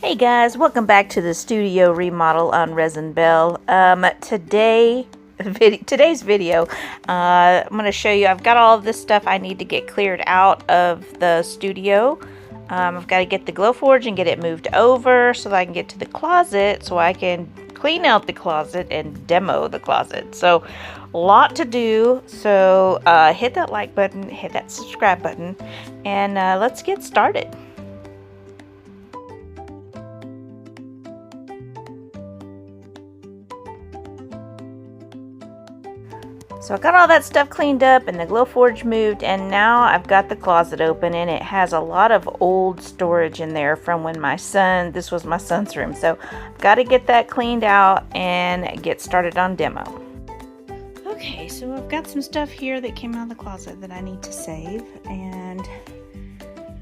Hey guys, welcome back to the studio remodel on Resin Belle. Today's video, I'm going to show you, I've got all of this stuff I need to get cleared out of the studio. I've got to get the Glowforge and get it moved over so that I can get to the closet so I can clean out the closet and demo the closet. So, a lot to do. So, hit that like button, hit that subscribe button, and let's get started. So I got all that stuff cleaned up and the Glowforge moved, and now I've got the closet open, and it has a lot of old storage in there from when this was my son's room. So I've got to get that cleaned out and get started on demo. Okay, so I've got some stuff here that came out of the closet that I need to save, and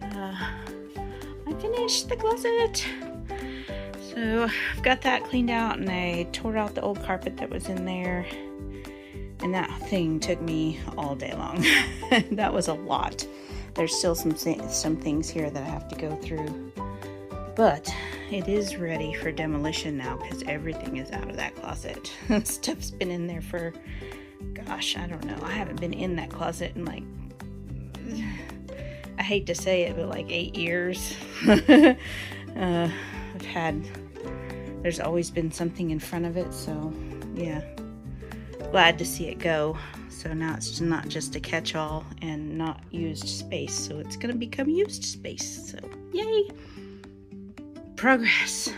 I finished the closet. So I've got that cleaned out, and I tore out the old carpet that was in there. And that thing took me all day long. That was a lot. There's still some things here that I have to go through. But it is ready for demolition now because everything is out of that closet. Stuff's been in there for, gosh, I don't know. I haven't been in that closet in like, I hate to say it, but like 8 years. There's always been something in front of it, so yeah. Glad to see it go. So now it's not just a catch-all and not used space, so it's gonna become used space. So yay, progress.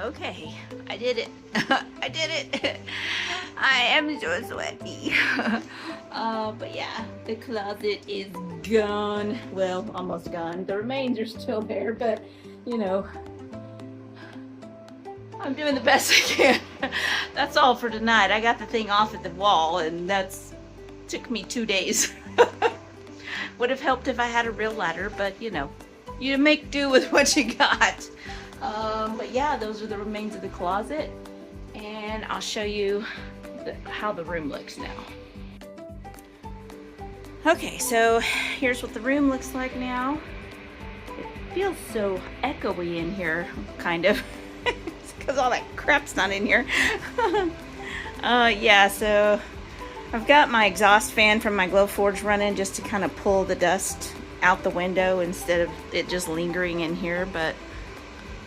Okay, I did it. I did it. I am so sweaty. But yeah, the closet is gone. Well, almost gone. The remains are still there, but you know, I'm doing the best I can. That's all for tonight. I got the thing off at the wall, and that's took me 2 days. Would have helped if I had a real ladder, but you know, you make do with what you got. But yeah, those are the remains of the closet, and I'll show you how the room looks now. Okay, so here's what the room looks like now. It feels so echoey in here, kind of. It's because all that crap's not in here. Yeah, so I've got my exhaust fan from my Glowforge running just to kind of pull the dust out the window instead of it just lingering in here, but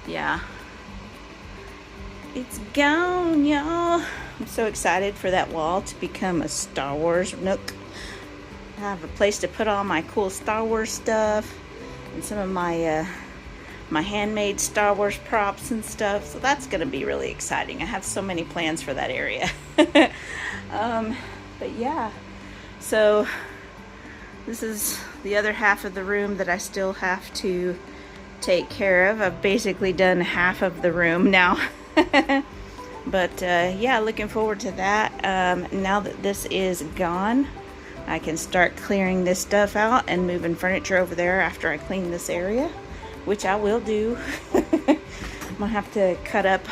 yeah, it's gone, y'all. I'm so excited for that wall to become a Star Wars nook. I have a place to put all my cool Star Wars stuff and some of my my handmade Star Wars props and stuff, so that's gonna be really exciting. I have so many plans for that area. But yeah, so this is the other half of the room that I still have to take care of. I've basically done half of the room now. But yeah, looking forward to that. Now that this is gone, I can start clearing this stuff out and moving furniture over there after I clean this area, which I will do. I'm gonna have to cut up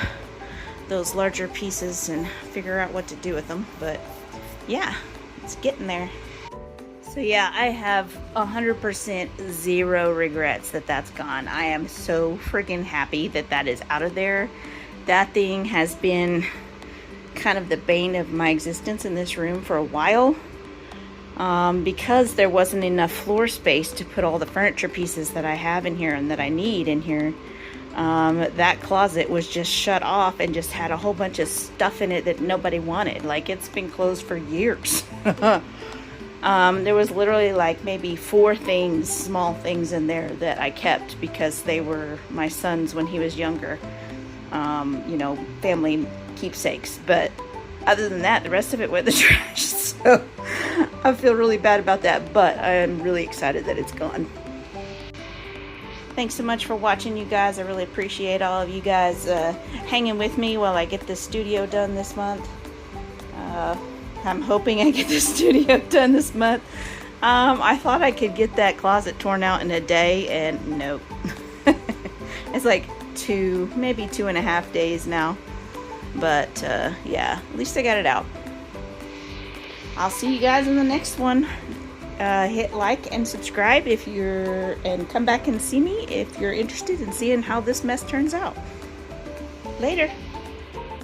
those larger pieces and figure out what to do with them, but yeah, it's getting there. So yeah, I have 100% zero regrets that that's gone. I am so freaking happy that that is out of there. That thing has been kind of the bane of my existence in this room for a while. Because there wasn't enough floor space to put all the furniture pieces that I have in here and that I need in here. That closet was just shut off and just had a whole bunch of stuff in it that nobody wanted. Like, it's been closed for years. There was literally like maybe 4 things, small things in there that I kept because they were my son's when he was younger. You know, family keepsakes. But other than that, the rest of it went in the trash. So I feel really bad about that, but I am really excited that it's gone. Thanks so much for watching, you guys. I really appreciate all of you guys hanging with me while I get this studio done this month. I'm hoping I get the studio done this month. I thought I could get that closet torn out in a day, and nope. It's like maybe 2.5 days now. But yeah, at least I got it out. I'll see you guys in the next one. Hit like and subscribe if you're, and come back and see me if you're interested in seeing how this mess turns out. Later.